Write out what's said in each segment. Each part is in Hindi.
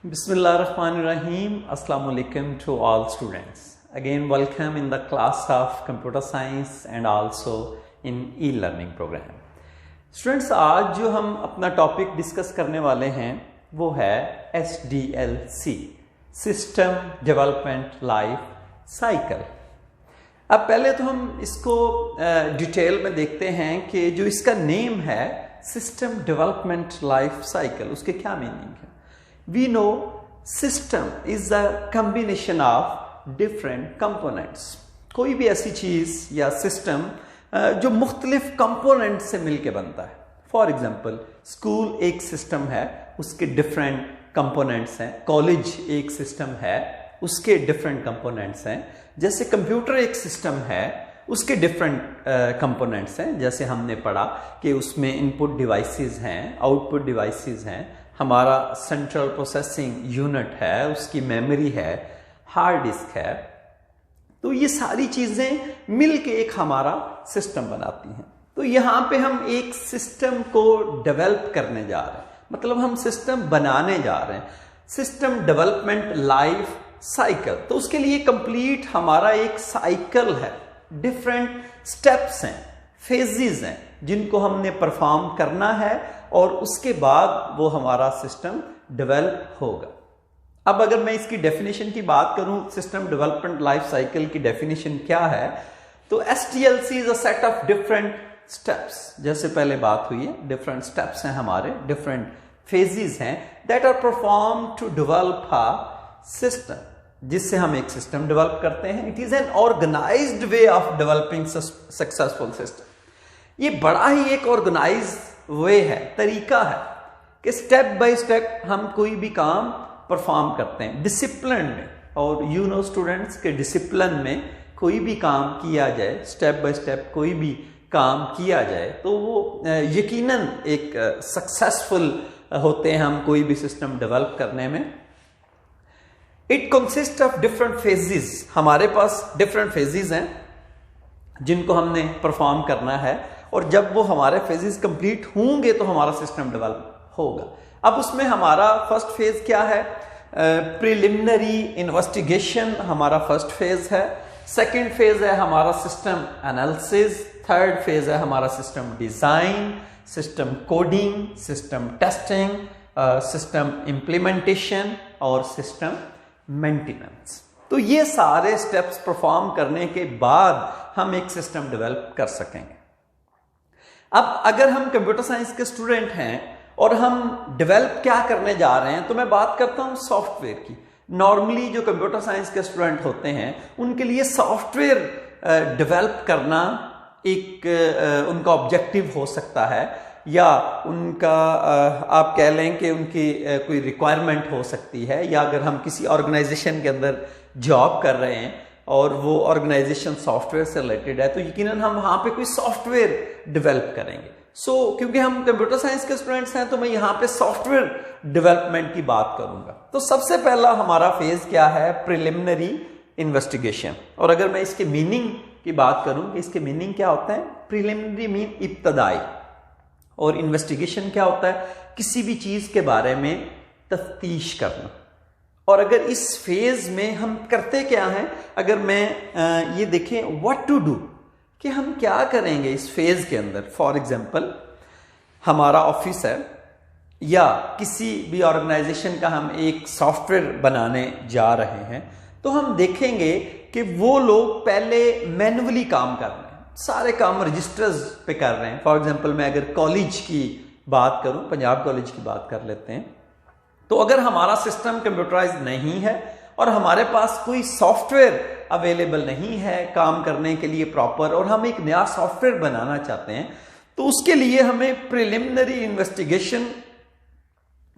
Bismillahirrahmanirrahim. Assalamu alaikum to all students. Again, welcome in the class of computer science and also in e-learning program. Students, आज जो हम अपना टॉपिक डिस्कस करने वाले हैं वो है SDLC, system development life cycle. अब पहले तो हम इसको डिटेल में देखते हैं कि जो इसका नेम है सिस्टम डेवलपमेंट लाइफ साइकिल, उसके क्या मीनिंग है। We know system is a combination of different components. कोई भी ऐसी चीज या सिस्टम जो मुख्तलिफ कंपोनेंट से मिलके बनता है। फॉर एग्जाम्पल, स्कूल एक सिस्टम है, उसके डिफरेंट कंपोनेंट्स हैं। कॉलेज एक सिस्टम है, उसके डिफरेंट कंपोनेंट्स हैं। जैसे कंप्यूटर एक सिस्टम है, उसके डिफरेंट कंपोनेंट्स हैं। जैसे हमने पढ़ा कि उसमें इनपुट डिवाइसेस हैं, आउटपुट डिवाइसेस हैं, हमारा सेंट्रल प्रोसेसिंग यूनिट है, उसकी मेमोरी है, हार्ड डिस्क है। तो ये सारी चीजें मिलके एक हमारा सिस्टम बनाती हैं। तो यहां पे हम एक सिस्टम को डेवलप करने जा रहे हैं, मतलब हम सिस्टम बनाने जा रहे हैं। सिस्टम डेवलपमेंट लाइफ साइकिल, तो उसके लिए कंप्लीट हमारा एक साइकिल है, डिफरेंट स्टेप्स हैं, फेजेस हैं, जिनको हमने परफॉर्म करना है और उसके बाद वो हमारा सिस्टम डेवलप होगा। अब अगर मैं इसकी डेफिनेशन की बात करूं, सिस्टम डेवलपमेंट लाइफ साइकिल की डेफिनेशन क्या है, तो SDLC is a set of different steps. जैसे पहले बात हुई है, डिफरेंट स्टेप्स हैं हमारे, डिफरेंट फेजेस हैं that are perform to develop a system, जिससे हम एक सिस्टम डेवलप करते हैं। It is an organised way of developing successful system. ये बड़ा ही एक ऑर्गेनाइज वे है, तरीका है कि स्टेप बाय स्टेप हम कोई भी काम परफॉर्म करते हैं डिसिप्लिन में। और यू नो स्टूडेंट्स के डिसिप्लिन में कोई भी काम किया जाए, स्टेप बाय स्टेप कोई भी काम किया जाए, तो वो यकीनन एक सक्सेसफुल होते हैं हम कोई भी सिस्टम डेवलप करने में। It consist of different phases. हमारे पास डिफरेंट फेजेस हैं जिनको हमने परफॉर्म करना है, और जब वो हमारे फेजेस कंप्लीट होंगे तो हमारा सिस्टम डेवलप होगा। अब उसमें हमारा फर्स्ट फेज क्या है? प्रिलिमिनरी इन्वेस्टिगेशन हमारा फर्स्ट फेज है। सेकंड फेज है हमारा सिस्टम एनालिसिस। थर्ड फेज है हमारा system design, system coding, system testing, system implementation और सिस्टम मेंटेनेंस। तो ये सारे स्टेप्स परफॉर्म करने के बाद हम एक सिस्टम डेवलप कर सकेंगे। अब अगर हम कंप्यूटर साइंस के स्टूडेंट हैं और हम डेवलप क्या करने जा रहे हैं, तो मैं बात करता हूं सॉफ्टवेयर की। नॉर्मली जो कंप्यूटर साइंस के स्टूडेंट होते हैं उनके लिए सॉफ्टवेयर डेवलप करना एक उनका ऑब्जेक्टिव हो सकता है, या उनका आप कह लें कि उनकी कोई रिक्वायरमेंट हो सकती है। या अगर हम किसी ऑर्गेनाइजेशन के अंदर जॉब कर रहे हैं और वो ऑर्गेनाइजेशन सॉफ्टवेयर से रिलेटेड है, तो यकीनन हम वहां पे कोई सॉफ्टवेयर डेवलप करेंगे। क्योंकि हम कंप्यूटर साइंस के स्टूडेंट्स हैं, तो मैं यहां पे सॉफ्टवेयर डेवलपमेंट की बात करूंगा। तो सबसे पहला हमारा फेज क्या है? Preliminary investigation. और अगर मैं इसके मीनिंग की बात करूं, इसके मीनिंग क्या होता है? प्रिलिमिनरी मीन इब्तदाई, और इन्वेस्टिगेशन क्या होता है? किसी भी चीज के बारे में तफ्तीश करना। और अगर इस फेज में हम करते क्या हैं, अगर मैं ये देखें व्हाट टू डू, कि हम क्या करेंगे इस फेज के अंदर। फॉर एग्जांपल, हमारा ऑफिस है या किसी भी ऑर्गेनाइजेशन का हम एक सॉफ्टवेयर बनाने जा रहे हैं, तो हम देखेंगे कि वो लोग पहले मैन्युअली काम कर रहे हैं, सारे काम रजिस्टर्स पे कर रहे हैं। फॉर एग्जांपल, मैं अगर कॉलेज की बात करूं, पंजाब कॉलेज की बात कर लेते हैं, तो अगर हमारा सिस्टम कंप्यूटराइज नहीं है और हमारे पास कोई सॉफ्टवेयर अवेलेबल नहीं है काम करने के लिए प्रॉपर, और हम एक नया सॉफ्टवेयर बनाना चाहते हैं, तो उसके लिए हमें प्रिलिमिनरी इन्वेस्टिगेशन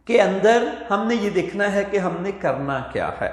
के अंदर हमने ये देखना है कि हमने करना क्या है।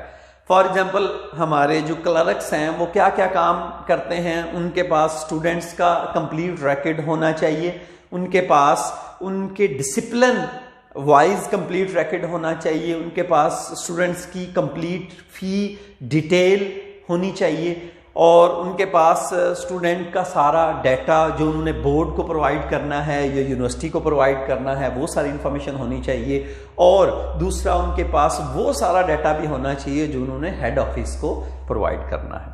फॉर एग्जाम्पल, हमारे जो क्लर्क्स हैं वो क्या क्या काम करते हैं, उनके पास स्टूडेंट्स का कंप्लीट रिकॉर्ड होना चाहिए, उनके पास उनके डिसिप्लिन वाइज कंप्लीट रिकॉर्ड होना चाहिए, उनके पास स्टूडेंट्स की कंप्लीट फी डिटेल होनी चाहिए, और उनके पास स्टूडेंट का सारा डाटा जो उन्होंने बोर्ड को प्रोवाइड करना है या यूनिवर्सिटी को प्रोवाइड करना है वो सारी इंफॉर्मेशन होनी चाहिए, और दूसरा उनके पास वो सारा डाटा भी होना चाहिए जो उन्होंने हेड ऑफिस को प्रोवाइड करना है।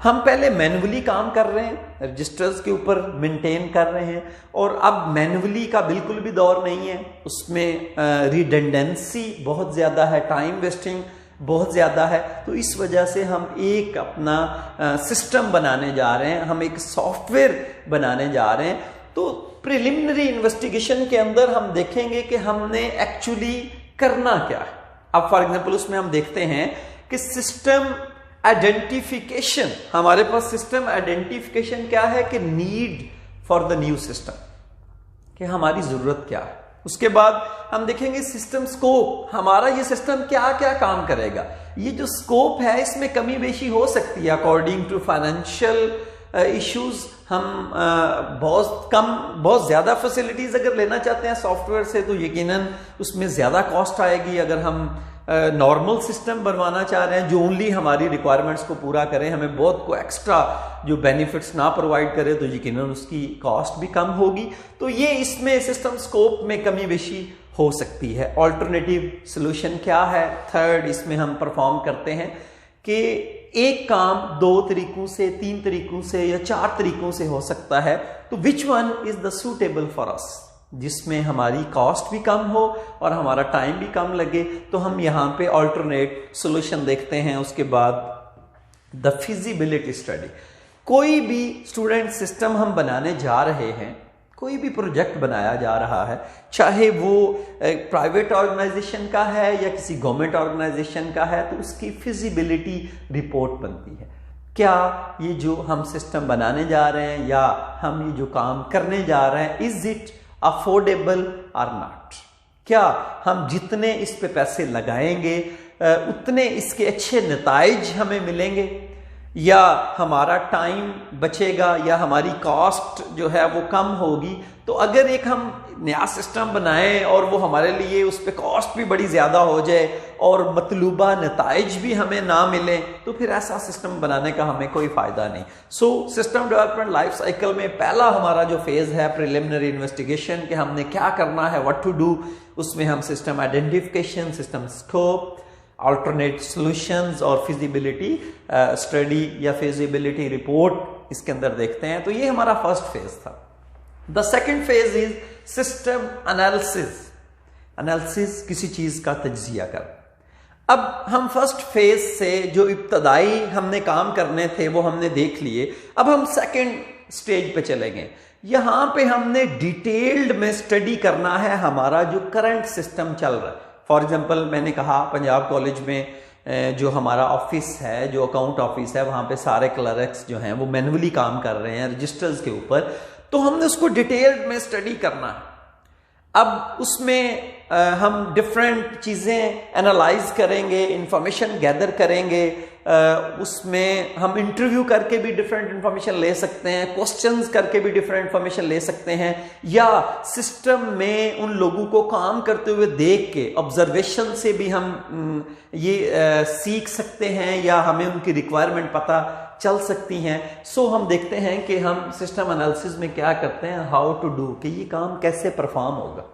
हम पहले मैन्युअली काम कर रहे हैं, रजिस्टर्स के ऊपर मेंटेन कर रहे हैं, और अब मैन्युअली का बिल्कुल भी दौर नहीं है, उसमें रिडंडेंसी बहुत ज़्यादा है, टाइम वेस्टिंग बहुत ज़्यादा है। तो इस वजह से हम एक अपना सिस्टम बनाने जा रहे हैं, हम एक सॉफ्टवेयर बनाने जा रहे हैं। तो प्रिलिमिनरी इन्वेस्टिगेशन के अंदर हम देखेंगे कि हमने एक्चुअली करना क्या है। अब फॉर एग्जांपल उसमें हम देखते हैं कि सिस्टम आइडेंटिफिकेशन, हमारे पास सिस्टम आइडेंटिफिकेशन क्या है कि need for the new system, कि हमारी जरूरत क्या है। उसके बाद हम देखेंगे सिस्टम स्कोप, हमारा ये सिस्टम क्या क्या काम करेगा। ये जो स्कोप है इसमें कमी बेशी हो सकती है अकॉर्डिंग टू फाइनेंशियल इश्यूज। हम बहुत ज्यादा फैसिलिटीज अगर लेना चाहते हैं सॉफ्टवेयर से तो यकीनन उसमें ज्यादा कॉस्ट आएगी। अगर हम नॉर्मल सिस्टम बनवाना चाह रहे हैं जो ओनली हमारी रिक्वायरमेंट्स को पूरा करें, हमें बहुत को एक्स्ट्रा जो बेनिफिट्स ना प्रोवाइड करे, तो यकीनन उसकी कॉस्ट भी कम होगी। तो ये इसमें सिस्टम स्कोप में कमी बेशी हो सकती है। ऑल्टरनेटिव सोल्यूशन क्या है, थर्ड इसमें हम परफॉर्म करते हैं कि एक काम 2 तरीकों से, 3 तरीकों से या 4 तरीकों से हो सकता है। तो which one is the suitable for us, जिसमें हमारी कॉस्ट भी कम हो और हमारा टाइम भी कम लगे। तो हम यहाँ पे ऑल्टरनेट सोल्यूशन देखते हैं। उसके बाद द फिजिबिलिटी स्टडी, कोई भी स्टूडेंट सिस्टम हम बनाने जा रहे हैं, कोई भी प्रोजेक्ट बनाया जा रहा है, चाहे वो प्राइवेट ऑर्गेनाइजेशन का है या किसी गवर्नमेंट ऑर्गेनाइजेशन का है, तो उसकी फिजिबिलिटी रिपोर्ट बनती है। क्या ये जो हम सिस्टम बनाने जा रहे हैं या हम ये जो काम करने जा रहे हैं, इज इट अफोर्डेबल और नॉट, क्या हम जितने इस पे पैसे लगाएंगे उतने इसके अच्छे नताइज हमें मिलेंगे, या हमारा टाइम बचेगा या हमारी कॉस्ट जो है वो कम होगी। तो अगर एक हम नया सिस्टम बनाएं और वो हमारे लिए उस पर कॉस्ट भी बड़ी ज़्यादा हो जाए और मतलूबा नताइज भी हमें ना मिले, तो फिर ऐसा सिस्टम बनाने का हमें कोई फ़ायदा नहीं। So system development life cycle में पहला हमारा जो फेज़ है प्रिलिमिनरी इन्वेस्टिगेशन, कि हमने क्या करना है, व्हाट टू डू, उसमें हम system identification, system scope, alternate solutions और फिजिबिलिटी स्टडी या फिजिबिलिटी रिपोर्ट इसके अंदर देखते हैं। तो ये हमारा फर्स्ट फेज था। The second phase is system analysis. Analysis किसी चीज का तज्जिया कर। अब हम फर्स्ट फेज से जो इब्तदाई हमने काम करने थे वो हमने देख लिए। अब हम सेकंड स्टेज पे चले गए। यहां पे हमने डिटेल्ड में स्टडी करना है हमारा जो करंट सिस्टम चल रहा है। फॉर एग्जाम्पल मैंने कहा पंजाब कॉलेज में जो हमारा ऑफिस है, जो अकाउंट ऑफिस है, वहाँ पे सारे क्लर्क्स जो हैं वो मैनुअली काम कर रहे हैं रजिस्टर्स के ऊपर। तो हमने उसको डिटेल में स्टडी करना है। अब उसमें हम डिफरेंट चीज़ें एनालाइज करेंगे, इंफॉर्मेशन गैदर करेंगे, उसमें हम इंटरव्यू करके भी डिफरेंट इंफॉर्मेशन ले सकते हैं, क्वेश्चंस करके भी डिफरेंट इंफॉर्मेशन ले सकते हैं, या सिस्टम में उन लोगों को काम करते हुए देख के ऑब्जर्वेशन से भी हम ये सीख सकते हैं या हमें उनकी रिक्वायरमेंट पता चल सकती हैं। सो हम देखते हैं कि हम सिस्टम एनालिसिस में क्या करते हैं, हाउ टू डू, कि ये काम कैसे परफॉर्म होगा।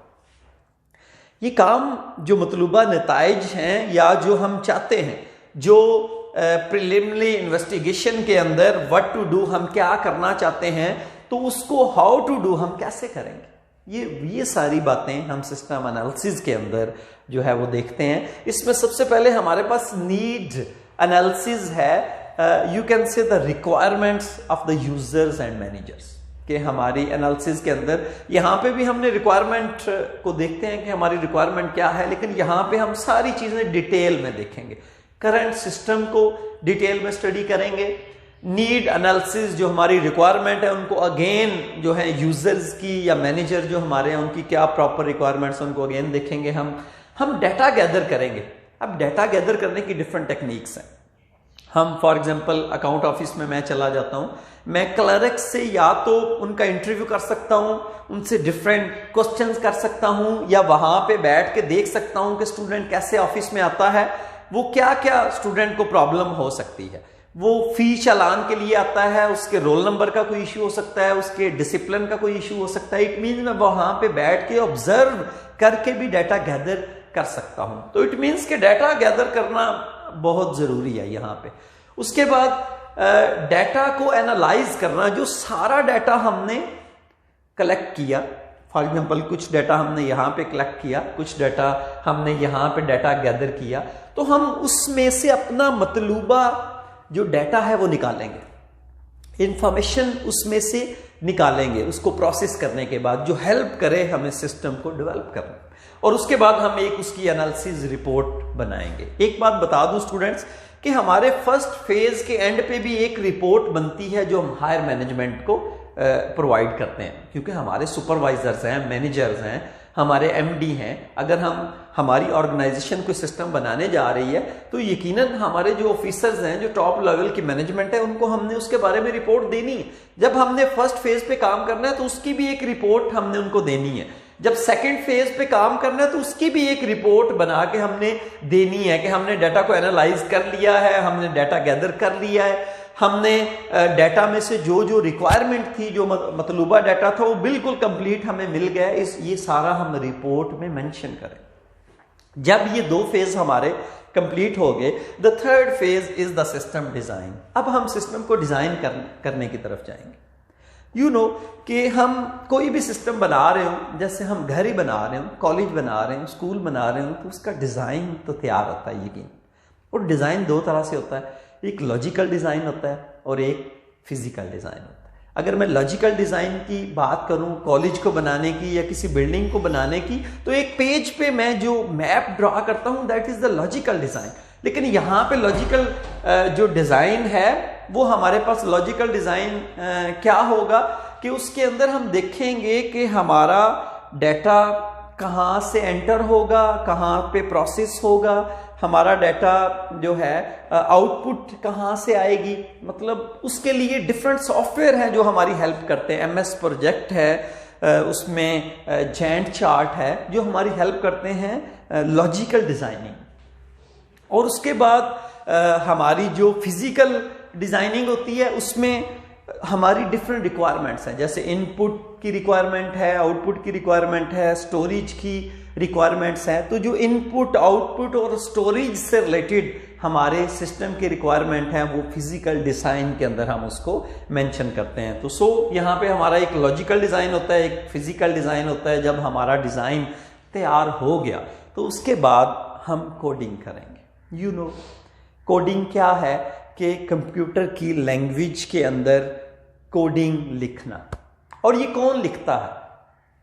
ये काम जो मतलूबा नताइज हैं या जो हम चाहते हैं, जो प्रिलिमिनरी इन्वेस्टिगेशन के अंदर व्हाट टू डू हम क्या करना चाहते हैं, तो उसको हाउ टू डू हम कैसे करेंगे, ये सारी बातें हम सिस्टम एनालिसिस के अंदर जो है वो देखते हैं। इसमें सबसे पहले हमारे पास नीड एनालिसिस है, you can say the requirements of the users and managers, कि हमारी एनालिसिस के अंदर यहाँ पे भी हमने रिक्वायरमेंट को देखते हैं कि हमारी रिक्वायरमेंट क्या है, लेकिन यहाँ पे हम सारी चीजें डिटेल में देखेंगे। करंट सिस्टम को डिटेल में स्टडी करेंगे। नीड एनालिसिस, जो हमारी रिक्वायरमेंट है उनको अगेन जो है यूजर्स की या मैनेजर जो हमारे हैं उनकी क्या प्रॉपर रिक्वायरमेंट्स, उनको अगेन देखेंगे। हम डाटा गैदर करेंगे। अब डाटा गैदर करने की डिफरेंट टेक्निक्स हैं। हम फॉर एग्जांपल अकाउंट ऑफिस में मैं चला जाता हूं, मैं क्लर्क से या तो उनका इंटरव्यू कर सकता हूं, उनसे डिफरेंट क्वेश्चंस कर सकता हूं, या वहां पे बैठ के देख सकता हूं कि स्टूडेंट कैसे ऑफिस में आता है, वो क्या क्या स्टूडेंट को प्रॉब्लम हो सकती है। वो फी चालान के लिए आता है, उसके रोल नंबर का कोई इशू हो सकता है, उसके डिसिप्लिन का कोई इशू हो सकता है। इट मीन्स मैं वहां पे बैठ के ऑब्जर्व करके भी डाटा गैदर कर सकता हूं। तो इट मीन्स के डाटा गैदर करना बहुत जरूरी है यहाँ पे। उसके बाद डाटा को एनालाइज करना, जो सारा डाटा हमने कलेक्ट किया, फॉर एग्जाम्पल कुछ डाटा हमने यहाँ पे कलेक्ट किया, कुछ डाटा हमने यहाँ पे डाटा गैदर किया, तो हम उसमें से अपना मतलूबा जो डाटा है वो निकालेंगे, इंफॉर्मेशन उसमें से निकालेंगे उसको प्रोसेस करने के बाद, जो हेल्प करे हमें सिस्टम को डेवलप करने, और उसके बाद हम एक उसकी एनालिसिस रिपोर्ट बनाएंगे। एक बात बता दूं स्टूडेंट्स कि हमारे फर्स्ट फेज के एंड पे भी एक रिपोर्ट बनती है जो हम हायर मैनेजमेंट को प्रोवाइड करते हैं, क्योंकि हमारे सुपरवाइजर्स हैं, मैनेजर्स हैं, हमारे एमडी हैं। अगर हम हमारी ऑर्गेनाइजेशन कोई सिस्टम बनाने जा रही है तो यकीनन हमारे जो ऑफिसर्स हैं, जो टॉप लेवल की मैनेजमेंट है, उनको हमने उसके बारे में रिपोर्ट देनी है। जब हमने फर्स्ट फेज पे काम करना है तो उसकी भी एक रिपोर्ट हमने उनको देनी है। जब सेकंड फेज पे काम करना है तो उसकी भी एक रिपोर्ट बना के हमने देनी है कि हमने डाटा को एनालाइज कर लिया है, हमने डाटा गैदर कर लिया है, हमने डाटा में से जो जो रिक्वायरमेंट थी, जो मतलूबा डाटा था वो बिल्कुल कंप्लीट हमें मिल गया। ये सारा हम रिपोर्ट में मेंशन करें। जब ये दो फेज हमारे कंप्लीट हो गए, the third phase is the system design. अब हम सिस्टम को डिजाइन करने की तरफ जाएंगे। यू नो कि हम कोई भी सिस्टम बना रहे हो, जैसे हम घर ही बना रहे हो, कॉलेज बना रहे हो, स्कूल बना रहे हो, तो उसका डिजाइन तो तैयार होता है यकीन। और डिजाइन दो तरह से होता है, एक लॉजिकल डिजाइन होता है और एक फिजिकल डिजाइन होता है। अगर मैं लॉजिकल डिजाइन की बात करूं कॉलेज को बनाने की या किसी बिल्डिंग को बनाने की, तो एक पेज पे मैं जो मैप ड्रॉ करता हूं that is the logical design. लेकिन यहाँ पे लॉजिकल जो डिजाइन है वो हमारे पास लॉजिकल डिजाइन क्या होगा कि उसके अंदर हम देखेंगे कि हमारा डाटा कहाँ से एंटर होगा, कहाँ पे प्रोसेस होगा, हमारा डाटा जो है आउटपुट कहाँ से आएगी। मतलब उसके लिए डिफरेंट सॉफ्टवेयर हैं जो हमारी हेल्प करते हैं। MS प्रोजेक्ट है, उसमें जैंट चार्ट है जो हमारी हेल्प करते हैं लॉजिकल डिजाइनिंग। और उसके बाद हमारी जो फिजिकल डिजाइनिंग होती है उसमें हमारी डिफरेंट रिक्वायरमेंट्स हैं, जैसे इनपुट की रिक्वायरमेंट है, आउटपुट की रिक्वायरमेंट है, स्टोरेज की रिक्वायरमेंट्स है। तो जो इनपुट, आउटपुट और स्टोरेज से रिलेटेड हमारे सिस्टम की रिक्वायरमेंट है वो फिजिकल डिजाइन के अंदर हम उसको मेंशन करते हैं। तो यहाँ पे हमारा एक लॉजिकल डिजाइन होता है, एक फिजिकल डिजाइन होता है। जब हमारा डिजाइन तैयार हो गया तो उसके बाद हम कोडिंग करेंगे। यू नो कोडिंग क्या है कि कंप्यूटर की लैंग्वेज के अंदर कोडिंग लिखना। और ये कौन लिखता है?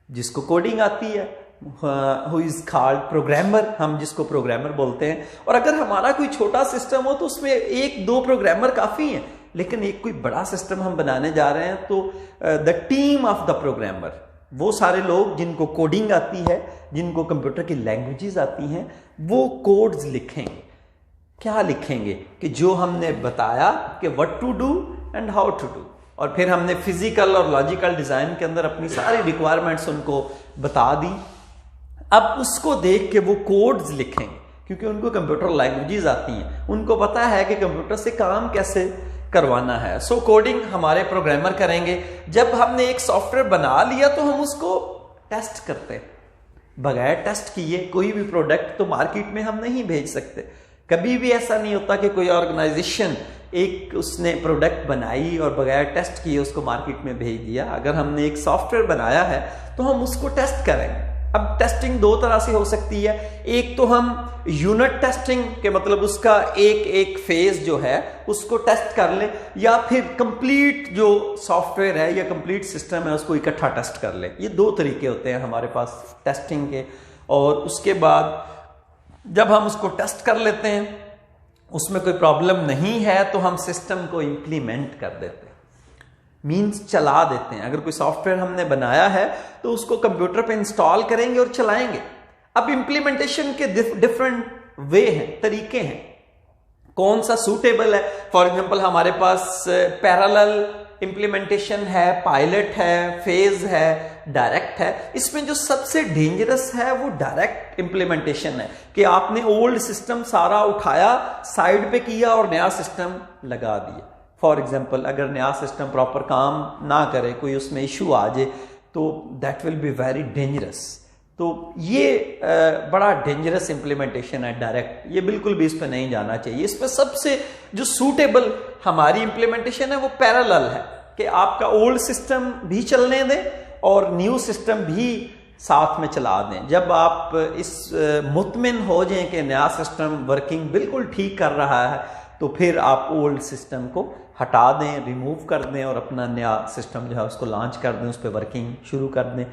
जिसको कोडिंग आती है, हु इज कॉल्ड प्रोग्रामर, हम जिसको प्रोग्रामर बोलते हैं। और अगर हमारा कोई छोटा सिस्टम हो तो उसमें एक दो प्रोग्रामर काफी हैं, लेकिन एक कोई बड़ा सिस्टम हम बनाने जा रहे हैं तो the team of the programmer, वो सारे लोग जिनको कोडिंग आती है, जिनको कंप्यूटर की लैंग्वेजेस आती हैं, वो कोड्स लिखेंगे। क्या लिखेंगे कि जो हमने बताया कि what to do and how to do, और फिर हमने फिजिकल और लॉजिकल डिजाइन के अंदर अपनी सारी रिक्वायरमेंट्स उनको बता दी। अब उसको देख के वो कोड्स लिखेंगे, क्योंकि उनको कंप्यूटर लैंग्वेजेस आती हैं, उनको पता है कि कंप्यूटर से काम कैसे करवाना है। सो कोडिंग हमारे प्रोग्रामर करेंगे। जब हमने एक सॉफ्टवेयर बना लिया तो हम उसको टेस्ट करते हैं। बगैर टेस्ट किए कोई भी प्रोडक्ट तो मार्केट में हम नहीं भेज सकते। कभी भी ऐसा नहीं होता कि कोई ऑर्गेनाइजेशन एक उसने प्रोडक्ट बनाई और बगैर टेस्ट किए उसको मार्केट में भेज दिया। अगर हमने एक सॉफ्टवेयर बनाया है तो हम उसको टेस्ट करेंगे। अब टेस्टिंग दो तरह से हो सकती है। एक तो हम यूनिट टेस्टिंग के मतलब उसका एक एक फेज जो है उसको टेस्ट कर लें, या फिर कंप्लीट जो सॉफ्टवेयर है या कंप्लीट सिस्टम है उसको इकट्ठा टेस्ट कर लें। ये दो तरीके होते हैं हमारे पास टेस्टिंग के। और उसके बाद जब हम उसको टेस्ट कर लेते हैं, उसमें कोई प्रॉब्लम नहीं है तो हम सिस्टम को इंप्लीमेंट कर देते हैं, मीन्स चला देते हैं। अगर कोई सॉफ्टवेयर हमने बनाया है तो उसको कंप्यूटर पे इंस्टॉल करेंगे और चलाएंगे। अब इंप्लीमेंटेशन के डिफरेंट वे हैं, तरीके हैं, कौन सा सूटेबल है। फॉर एग्जांपल हमारे पास पैरेलल इम्प्लीमेंटेशन है, पायलट है, फेज है, डायरेक्ट है। इसमें जो सबसे डेंजरस है वो डायरेक्ट इम्प्लीमेंटेशन है कि आपने ओल्ड सिस्टम सारा उठाया, साइड पे किया और नया सिस्टम लगा दिया। फॉर एग्जाम्पल, अगर नया सिस्टम प्रॉपर काम ना करे, कोई उसमें इशू आ जाए, तो that will be very dangerous. तो ये बड़ा डेंजरस इम्प्लीमेंटेशन है डायरेक्ट, ये बिल्कुल भी इस पर नहीं जाना चाहिए। इस पर सबसे जो सूटेबल हमारी इम्प्लीमेंटेशन है वो पैरेलल है कि आपका ओल्ड सिस्टम भी चलने दें और न्यू सिस्टम भी साथ में चला दें। जब आप इस मुतमिन हो जाएं कि नया सिस्टम वर्किंग बिल्कुल ठीक कर रहा है, तो फिर आप ओल्ड सिस्टम को हटा दें, रिमूव कर दें और अपना नया सिस्टम जो है उसको लॉन्च कर दें, उस पर वर्किंग शुरू कर दें।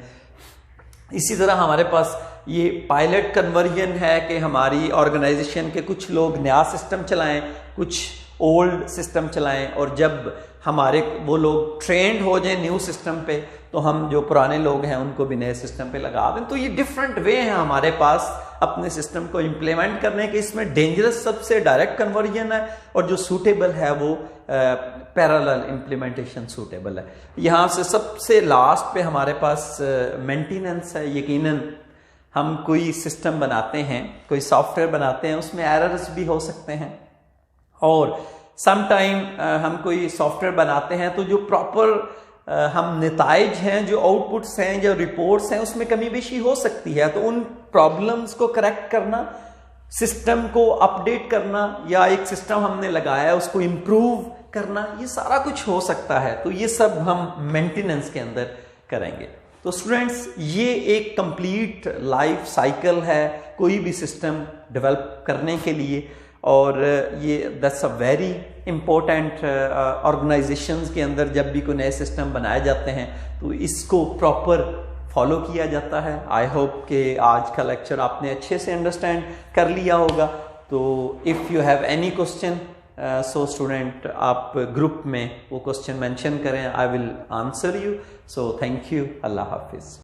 इसी तरह हमारे पास ये पायलट कन्वर्जन है कि हमारी ऑर्गेनाइजेशन के कुछ लोग नया सिस्टम चलाएं, कुछ ओल्ड सिस्टम चलाएं, और जब हमारे वो लोग ट्रेंड हो जाएं न्यू सिस्टम पे, तो हम जो पुराने लोग हैं उनको भी नए सिस्टम पे लगा दें। तो ये डिफरेंट वे हैं हमारे पास अपने सिस्टम को इम्प्लीमेंट करने के। इसमें डेंजरस सबसे डायरेक्ट कन्वर्जन है और जो सूटेबल है वो पैरेलल इम्प्लीमेंटेशन सूटेबल है। यहाँ से सबसे लास्ट पे हमारे पास मेंटेनेंस है। यकीनन हम कोई सिस्टम बनाते हैं, कोई सॉफ्टवेयर बनाते हैं, उसमें एरर्स भी हो सकते हैं, और समटाइम हम कोई सॉफ्टवेयर बनाते हैं तो जो प्रॉपर हम नताइज हैं, जो आउटपुट्स हैं, जो रिपोर्ट्स हैं, उसमें कमी बेशी हो सकती है। तो उन प्रॉब्लम्स को करेक्ट करना, सिस्टम को अपडेट करना, या एक सिस्टम हमने लगाया उसको इम्प्रूव करना, ये सारा कुछ हो सकता है। तो ये सब हम मेंटेनेंस के अंदर करेंगे। तो स्टूडेंट्स, ये एक कंप्लीट लाइफ साइकिल है कोई भी सिस्टम डेवलप करने के लिए, और ये that's a very important organisations के अंदर जब भी कोई नए सिस्टम बनाए जाते हैं तो इसको प्रॉपर फॉलो किया जाता है। आई होप कि आज का लेक्चर आपने अच्छे से अंडरस्टैंड कर लिया होगा। तो if you have any question, so student आप ग्रुप में वो क्वेश्चन मेंशन करें, I will answer you. So thank you, अल्लाह हाफिज़।